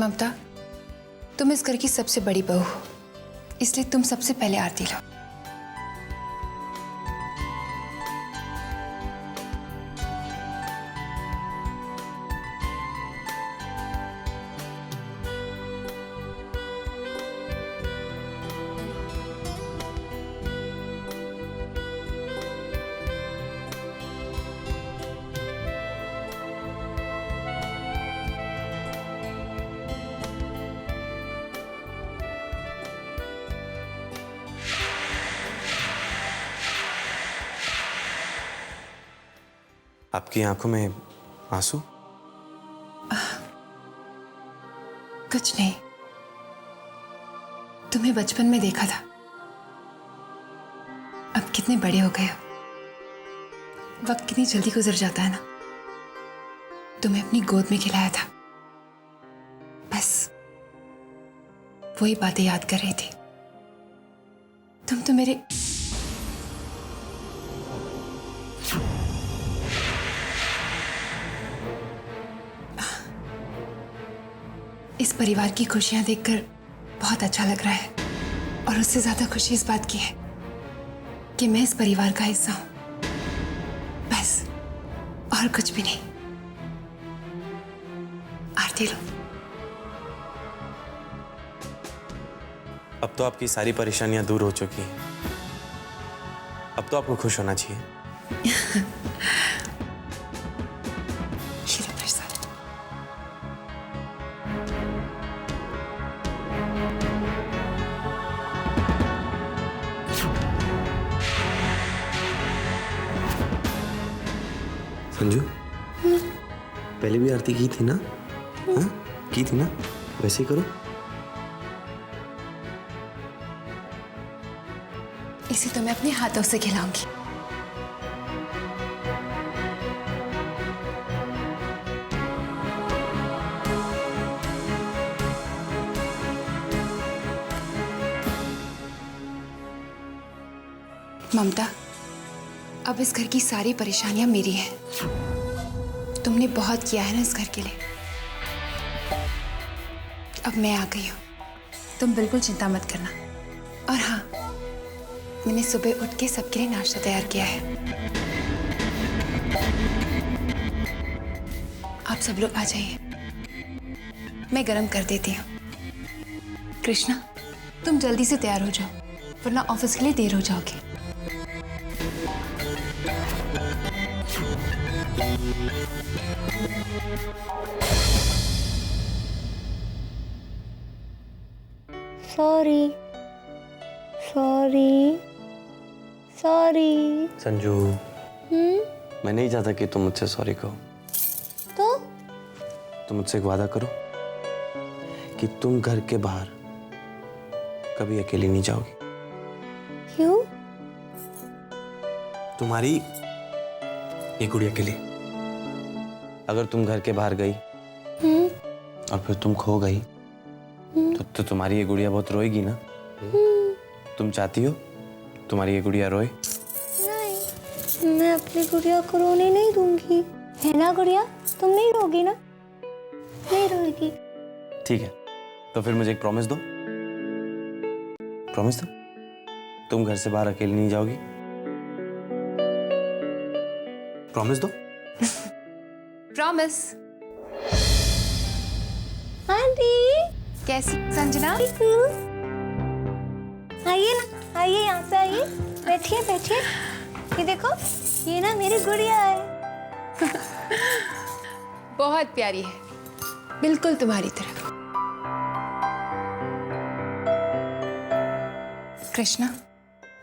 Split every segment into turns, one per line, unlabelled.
ममता, तुम इस घर की सबसे बड़ी बहू हो, इसलिए तुम सबसे पहले आरती लो।
आपकी आंखों में आंसू?
कुछ नहीं, तुम्हें बचपन में देखा था, अब कितने बड़े हो गए हो। वक्त कितनी जल्दी गुजर जाता है ना। तुम्हें अपनी गोद में खिलाया था, बस वही बातें याद कर रही थी। तुम तो मेरे इस परिवार की खुशियां देखकर बहुत अच्छा लग रहा है, और उससे ज्यादा खुशी इस बात की है कि मैं इस परिवार का हिस्सा हूं, बस और कुछ भी नहीं। आरती लो।
अब तो आपकी सारी परेशानियां दूर हो चुकी हैं। अब तो आपको खुश होना चाहिए। संजू, पहले भी आरती की थी ना? हाँ, की थी ना? वैसे ही करो।
इसे तो मैं अपने हाथों से खिलाऊंगी। ममता, अब इस घर की सारी परेशानियां मेरी हैं। तुमने बहुत किया है ना इस घर के लिए, अब मैं आ गई हूं। तुम बिल्कुल चिंता मत करना। और हाँ, मैंने सुबह उठ के सबके लिए नाश्ता तैयार किया है। आप सब लोग आ जाइए, मैं गरम कर देती हूँ। कृष्णा, तुम जल्दी से तैयार हो जाओ, वरना ऑफिस के लिए देर हो जाओगी।
Sorry sorry sorry.
संजू, मैं नहीं चाहता कि तुम मुझसे सॉरी कहो।
तो
तुम मुझसे एक वादा करो कि तुम घर के बाहर कभी अकेली नहीं जाओगी।
क्यों?
तुम्हारी ये गुड़िया के लिए। अगर तुम घर के बाहर गई और फिर तुम खो गई तो तुम्हारी ये गुड़िया बहुत रोएगी ना। तुम चाहती हो तुम्हारी ये गुड़िया रोए?
नहीं, मैं अपनी गुड़िया को रोने नहीं दूंगी, है ना गुड़िया? तुम नहीं रोगी ना? नहीं रोएगी।
ठीक है, तो फिर मुझे एक प्रॉमिस दो। प्रॉमिस दो, तुम घर से बाहर अकेली नहीं जाओगी। प्रॉमिस दो।
प्रॉमिस।
आंटी
कैसी संजना?
आइए ना, आइए यहाँ पे आइए, बैठिए बैठिए। ये देखो, ये ना मेरी गुड़िया है।
बहुत प्यारी है, बिल्कुल तुम्हारी तरह। कृष्णा,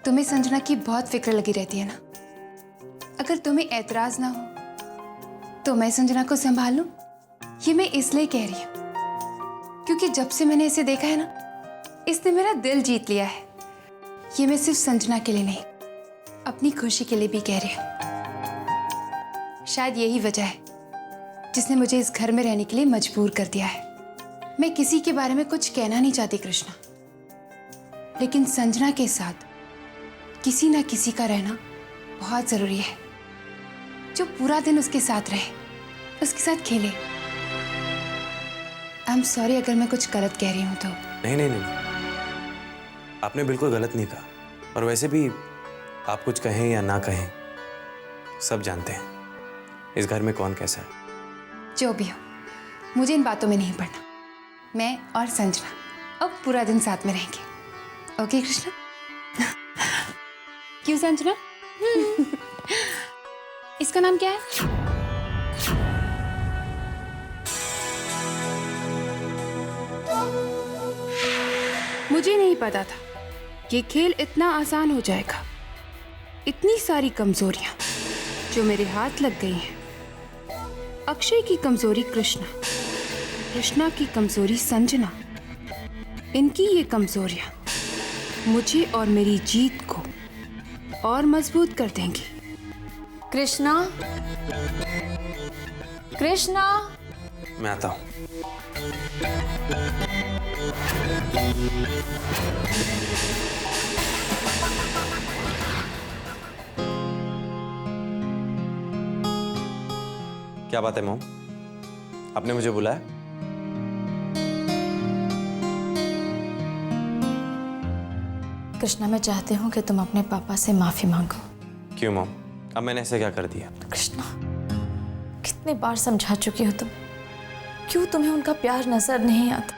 तुम्हें संजना की बहुत फिक्र लगी रहती है ना। अगर तुम्हें एतराज ना हो तो मैं संजना को संभाल लूं। ये मैं इसलिए कह रही हूं क्योंकि जब से मैंने इसे देखा है ना, इसने मेरा दिल जीत लिया है। ये मैं सिर्फ संजना के लिए नहीं, अपनी खुशी के लिए भी कह रही हूं। शायद यही वजह है जिसने मुझे इस घर में रहने के लिए मजबूर कर दिया है। मैं किसी के बारे में कुछ कहना नहीं चाहती कृष्णा, लेकिन संजना के साथ किसी ना किसी का रहना बहुत जरूरी है, जो पूरा दिन उसके साथ रहे, उसके साथ खेले। आई एम सॉरी अगर मैं कुछ गलत कह रही हूँ तो।
नहीं नहीं नहीं, आपने बिल्कुल गलत नहीं कहा। और वैसे भी आप कुछ कहें या ना कहें, सब जानते हैं इस घर में कौन कैसा है।
जो भी हो, मुझे इन बातों में नहीं पड़ना। मैं और संजना अब पूरा दिन साथ में रहेंगे। ओके कृष्णा? क्यों संजना? इसका नाम क्या है? मुझे नहीं पता था कि खेल इतना आसान हो जाएगा। इतनी सारी कमजोरियां जो मेरे हाथ लग गई हैं। अक्षय की कमजोरी कृष्णा, कृष्णा की कमजोरी संजना। इनकी ये कमजोरियां मुझे और मेरी जीत को और मजबूत कर देंगी।
कृष्णा, कृष्णा,
मैं आता हूँ। क्या बात है मॉम, आपने मुझे बुलाया?
कृष्णा, मैं चाहती हूँ कि तुम अपने पापा से माफी मांगो।
क्यों मॉम, अब मैंने ऐसे क्या कर दिया?
कृष्णा, कितने बार समझा चुकी हो तुम, क्यों तुम्हें उनका प्यार नजर नहीं आता?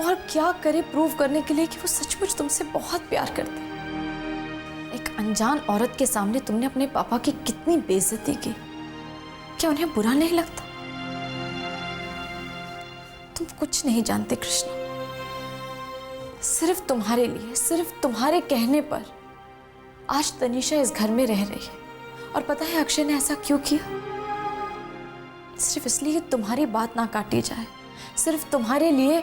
और क्या करे प्रूव करने के लिए कि वो सचमुच तुमसे बहुत प्यार करते हैं। एक अनजान औरत के सामने तुमने अपने पापा की कितनी बेइज्जती की। क्या उन्हें बुरा नहीं लगता? तुम कुछ नहीं जानते कृष्णा। सिर्फ तुम्हारे लिए, सिर्फ तुम्हारे कहने पर आज तनीषा इस घर में रह रही है। और पता है अक्षय ने ऐसा क्यों किया? सिर्फ इसलिए तुम्हारी बात ना काटी जाए, सिर्फ तुम्हारे लिए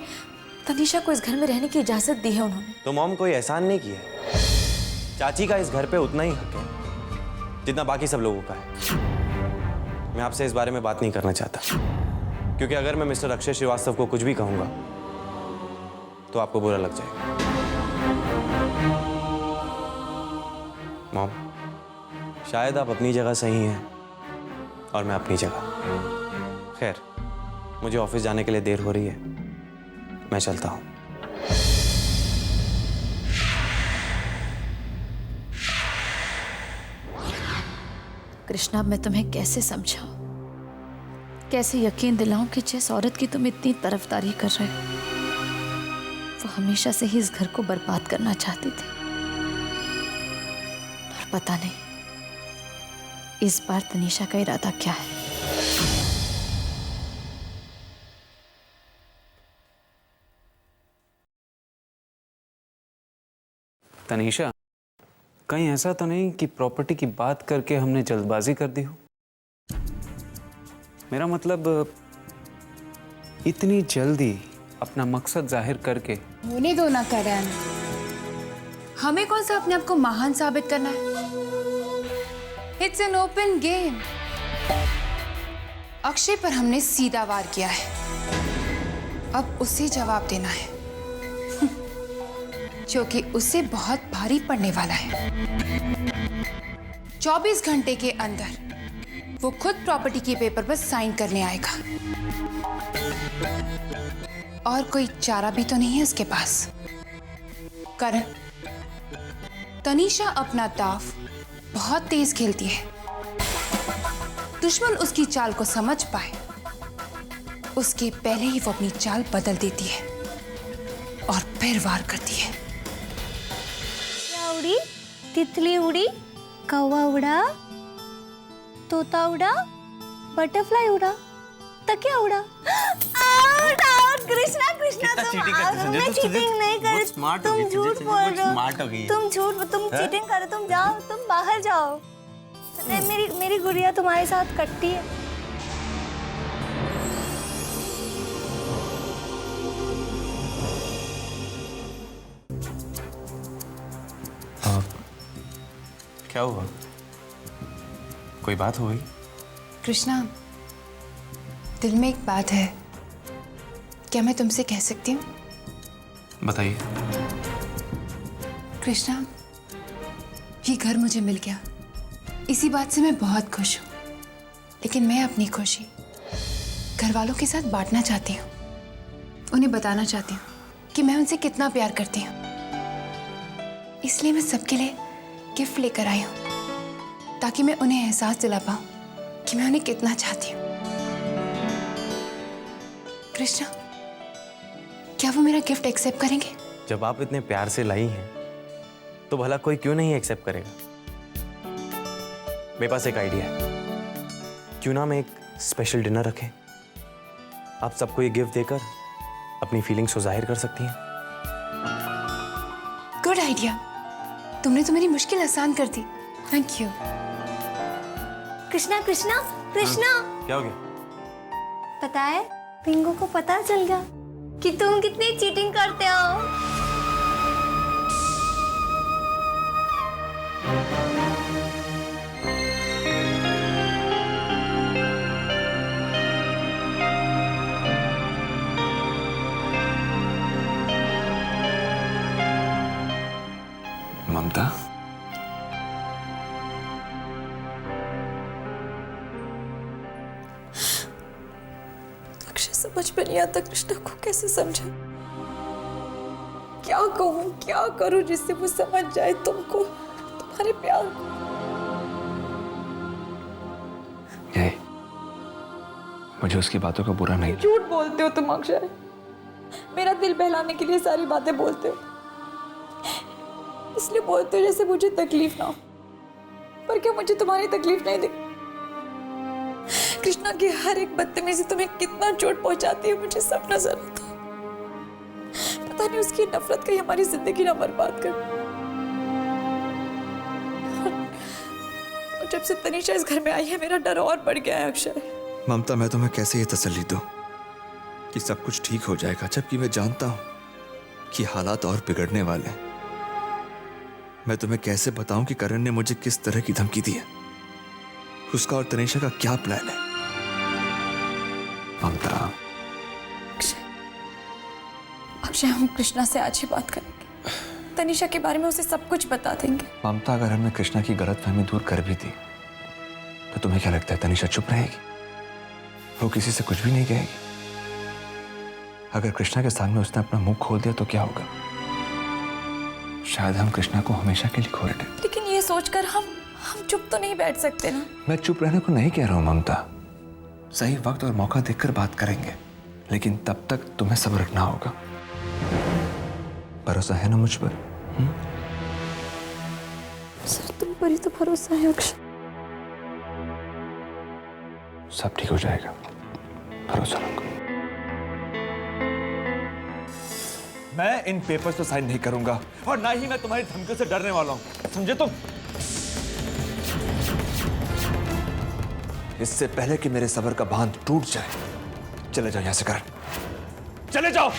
तनीषा को इस घर में रहने की इजाजत दी है उन्होंने।
तो मॉम कोई एहसान नहीं किया है। चाची का इस घर पे उतना ही हक है जितना बाकी सब लोगों का है। मैं आपसे इस बारे में बात नहीं करना चाहता, क्योंकि अगर मैं मिस्टर अक्षय श्रीवास्तव को कुछ भी कहूंगा तो आपको बुरा लग जाएगा। मॉम, शायद आप अपनी जगह सही हैं और मैं अपनी जगह। खैर, मुझे ऑफिस जाने के लिए देर हो रही है, मैं चलता हूं।
कृष्णा, मैं तुम्हें कैसे समझाऊं, कैसे यकीन दिलाऊं कि जिस औरत की तुम इतनी तरफदारी कर रहे हो वो हमेशा से ही इस घर को बर्बाद करना चाहती थी। और पता नहीं इस बार तनीषा का इरादा क्या है।
तनीषा, कहीं ऐसा तो नहीं कि प्रॉपर्टी की बात करके हमने जल्दबाजी कर दी हो? मेरा मतलब इतनी जल्दी अपना मकसद जाहिर करके।
होने दो ना करण, हमें कौन सा अपने आप को महान साबित करना है? It's an open game. Akshay पर हमने सीधा वार किया है, अब उसे जवाब देना है जो कि उसे बहुत भारी पड़ने वाला है। 24 घंटे के अंदर वो खुद प्रॉपर्टी के पेपर पर साइन करने आएगा। और कोई चारा भी तो नहीं है उसके पास। करण, तनीषा अपना दाव बहुत तेज खेलती है। दुश्मन उसकी चाल को समझ पाए उसके पहले ही वो अपनी चाल बदल देती है और फिर वार करती है।
उड़ी, तितली उड़ी, कौवा उड़ा, तोता उड़ा, बटरफ्लाई उड़ा, तकिया उड़ा। आउट, आउट, कृष्णा, कृष्णा, तुम आउट। मैं चीटिंग नहीं कर रही, तुम झूठ बोल रहे हो। तुम चीटिंग कर रहे हो। तुम जाओ, तुम बाहर जाओ। मेरी गुड़िया तुम्हारे साथ कटती है।
क्या हुआ? कोई बात हो गई?
कृष्णा, दिल में एक बात है, क्या मैं तुमसे कह सकती हूँ?
बताइए।
कृष्णा, ये घर मुझे मिल गया, इसी बात से मैं बहुत खुश हूँ। लेकिन मैं अपनी खुशी घर वालों के साथ बांटना चाहती हूँ। उन्हें बताना चाहती हूँ कि मैं उनसे कितना प्यार करती हूँ। इसलिए मैं सबके लिए गिफ्ट लेकर आई हूँ ताकि मैं उन्हें एहसास दिला पाऊँ कि मैं उन्हें कितना चाहती हूँ। कृष्णा, क्या वो मेरा गिफ्ट एक्सेप्ट करेंगे?
जब आप इतने प्यार से लाई हैं तो भला कोई क्यों नहीं एक्सेप्ट करेगा। मेरे पास एक आइडिया है, क्यों ना मैं एक स्पेशल डिनर रखें, आप सबको ये गिफ्ट देकर अपनी फीलिंग्स को जाहिर कर सकती हैं।
गुड आइडिया, तुमने तो मेरी मुश्किल आसान कर दी। Thank you.
कृष्णा कृष्णा कृष्णा,
क्या हो गया?
पता है पिंगू को पता चल गया कि तुम कितनी चीटिंग करते हो।
ममता,
अक्षय समझ में नहीं आता कृष्णा को कैसे समझा, क्या कहूँ क्या करूँ जिससे वो समझ जाए तुमको, तुम्हारे प्यार को।
ये मुझे उसकी बातों का बुरा नहीं लगा।
झूठ बोलते हो तुम अक्षय, मेरा दिल बहलाने के लिए सारी बातें बोलते हो, इसलिए बोलते हो जैसे मुझे तकलीफ ना हो। पर क्या मुझे तुम्हारी तकलीफ नहीं दिखती? कृष्णा की हर एक बदतमीजी तुम्हें कितना चोट पहुंचाती है मुझे सब नजर आता है। पता नहीं उसकी नफरत कहीं हमारी जिंदगी ना बर्बाद कर। और जब से तनीषा इस घर में आई है मेरा डर और बढ़ गया है अक्षय।
ममता, मैं तुम्हें कैसे ये तसल्ली दूं कि सब कुछ ठीक हो जाएगा, जबकि मैं जानता हूं कि हालात और बिगड़ने वाले हैं। मैं तुम्हें कैसे बताऊं कि करण ने मुझे किस तरह की धमकी दी है, उसका और तनीषा का क्या प्लान है। ममता,
अक्षय हम कृष्णा से आज ही बात करेंगे, तनीषा के बारे में उसे सब कुछ बता देंगे।
ममता, अगर हमने कृष्णा की गलतफहमी दूर कर भी दी तो तुम्हें क्या लगता है तनीषा चुप रहेगी? वो किसी से कुछ भी नहीं कहेगी? अगर कृष्णा के सामने उसने अपना मुंह खोल दिया तो क्या होगा? शायद हम कृष्णा को हमेशा के लिए खो बैठे।
लेकिन ये सोचकर हम चुप तो नहीं बैठ सकते ना।
मैं चुप रहने को नहीं कह रहा हूं ममता, सही वक्त और मौका देखकर बात करेंगे, लेकिन तब तक तुम्हें सब्र रखना होगा। भरोसा है ना मुझ पर?
सर तुम पर ही तो भरोसा है अक्षय।
सब ठीक हो जाएगा, भरोसा रखो। मैं इन पेपर्स पर साइन नहीं करूंगा और ना ही मैं तुम्हारी धमकियों से डरने वाला हूं, समझे तुम? इससे पहले कि मेरे सब्र का बांध टूट जाए, चले जाओ यहां से करण, चले जाओ।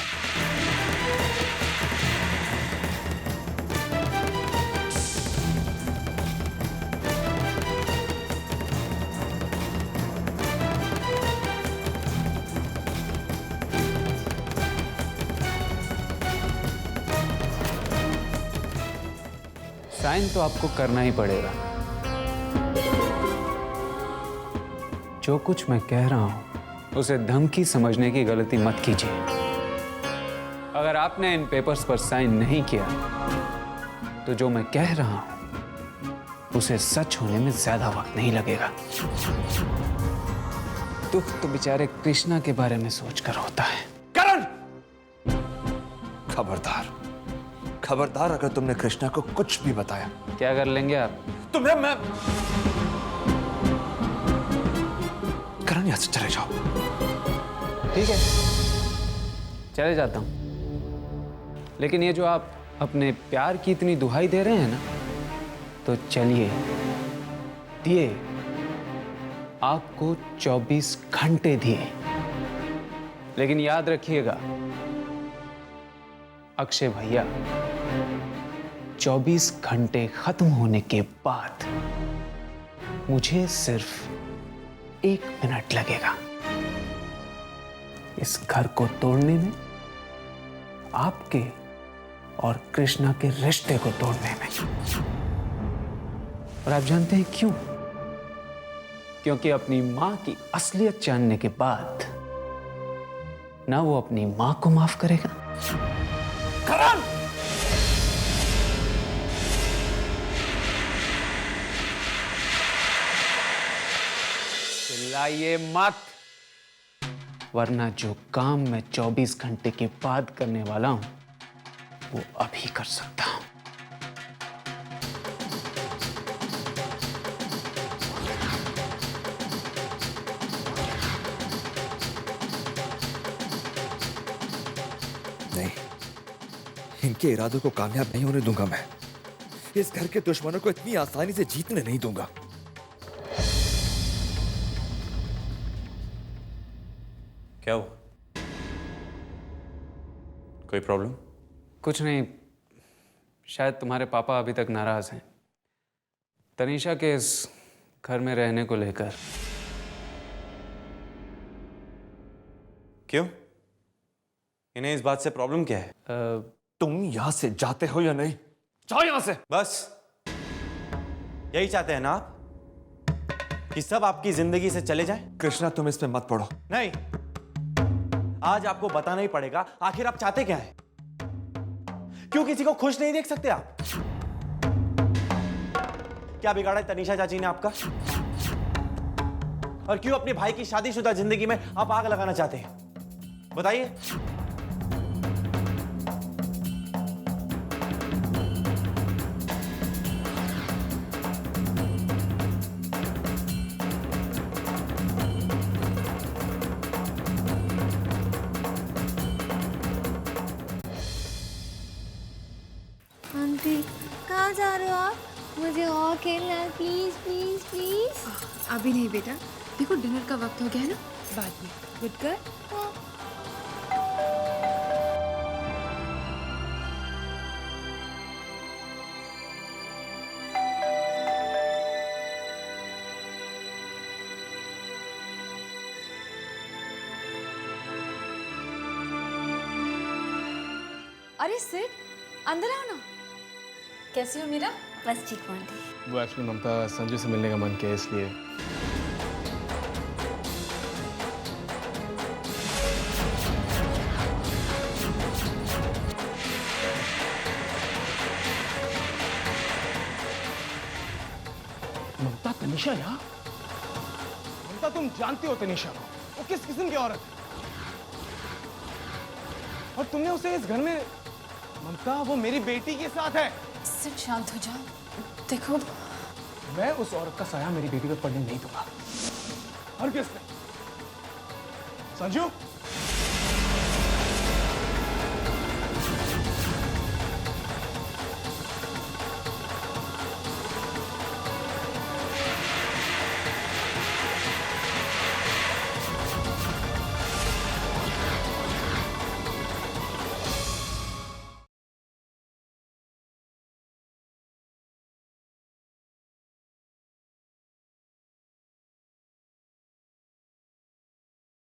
साइन तो आपको करना ही पड़ेगा। जो कुछ मैं कह रहा हूं उसे धमकी समझने की गलती मत कीजिए। अगर आपने इन पेपर्स पर साइन नहीं किया तो जो मैं कह रहा हूं उसे सच होने में ज्यादा वक्त नहीं लगेगा। दुख तो बेचारे कृष्णा के बारे में सोचकर होता है।
करण, खबरदार खबरदार, अगर तुमने कृष्णा को कुछ भी बताया।
क्या कर लेंगे आप?
तुम्हें मैं करण, यहां से चले जाओ।
ठीक है, चले जाता हूं। लेकिन ये जो आप अपने प्यार की इतनी दुहाई दे रहे हैं ना, तो चलिए, दिए आपको 24 घंटे दिए, लेकिन याद रखिएगा अक्षय भैया, 24 घंटे खत्म होने के बाद मुझे सिर्फ 1 मिनट लगेगा इस घर को तोड़ने में, आपके और कृष्णा के रिश्ते को तोड़ने में। और आप जानते हैं क्यों? क्योंकि अपनी मां की असलियत जानने के बाद ना वो अपनी मां को माफ करेगा।
करण!
चिल्लाइए मत, वरना जो काम मैं 24 घंटे के बाद करने वाला हूं वो अभी कर सकता हूं।
नहीं, इनके इरादों को कामयाब नहीं होने दूंगा मैं। इस घर के दुश्मनों को इतनी आसानी से जीतने नहीं दूंगा।
क्या हुआ? कोई प्रॉब्लम?
कुछ नहीं, शायद तुम्हारे पापा अभी तक नाराज हैं तनीषा के इस घर में रहने को लेकर।
क्यों? इन्हें इस बात से प्रॉब्लम क्या है?
तुम यहां से जाते हो या नहीं? जाओ यहां से।
बस यही चाहते हैं ना आप, कि सब आपकी जिंदगी से चले जाएं?
कृष्णा, तुम इसमें मत पड़ो।
नहीं, आज आपको बताना ही पड़ेगा आखिर आप चाहते क्या हैं। क्यों किसी को खुश नहीं देख सकते आप? क्या बिगाड़ा है तनीषा चाची ने आपका? और क्यों अपने भाई की शादीशुदा जिंदगी में आप आग लगाना चाहते हैं? बताइए।
आंटी, कहाँ जा रहे हो आप? मुझे और खेलना है, प्लीज प्लीज प्लीज।
अभी नहीं बेटा, देखो डिनर का वक्त हो गया है ना, बाद में। Good girl.
अरे सिड, अंदर आओ ना। कैसी हो मीरा?
बस ठीक हूँ आंटी।
वो एक्चुअली ममता संजू से मिलने का मन किया इसलिए। ममता तनीषा यहाँ? ममता, तुम जानती हो तनीषा को, वो किस किस्म की औरत है? और तुमने उसे इस घर में, ममता वो मेरी बेटी के साथ है।
सिड शांत हो जाओ। देखो,
मैं उस औरत का साया मेरी बेटी पे पड़ने नहीं दूंगा। हरगिज़ नहीं। संजू,